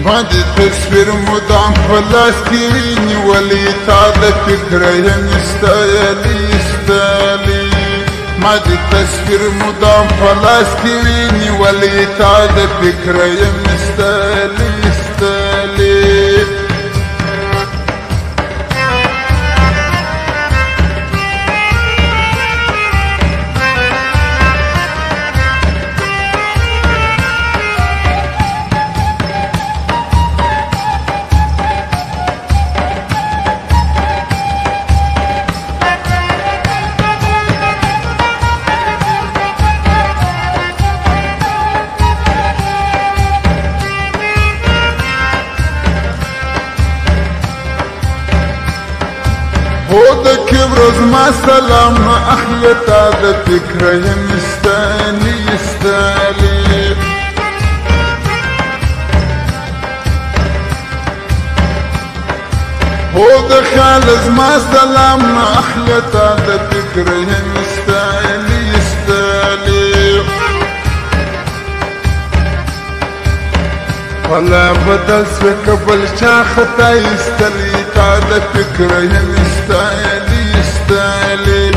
ما دي تصوير مدام فلسطيني ولي تعد فكرة يستالي ما دي تصوير مدام فلسطيني ولي تعد فكرة يستالي هو كبر ما سلام أخلتا دا فكرة يستالي هو خالص ما سلام أخلتا دا فكرة يستالي ولا بدل سوك بالشاخة يستالي تعد فكرة يستالي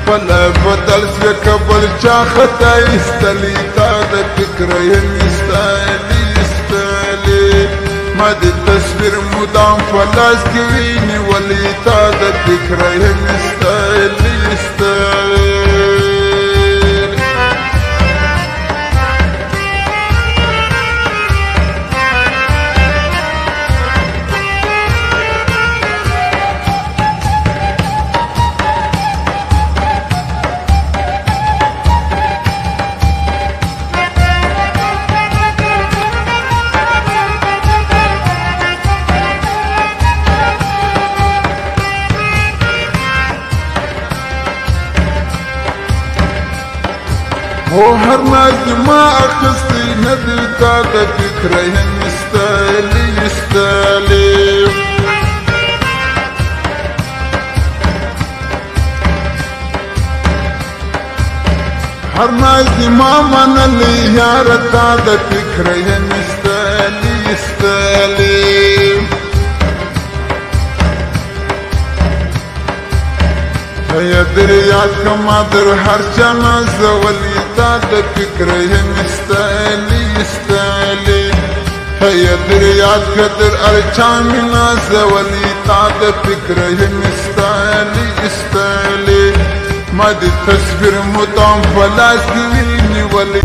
ولا بدل سوك بالشاخة يستالي تعد فكرة يستالي ما دي تصوير مدام فلسطيني ولي تعد فكرة يستالي هو هرناز ما أخستي ندل تعد فكرة يستالي هرناز ما من اللي يارا تعد فكرة يستالي هيا دريات كما در هرشانا زولي تعد فكرة يستالي هيا دريات كدر أرشامنا زولي تعد فكرة يستالي ما دي تصوير مدام فلسطيني ولي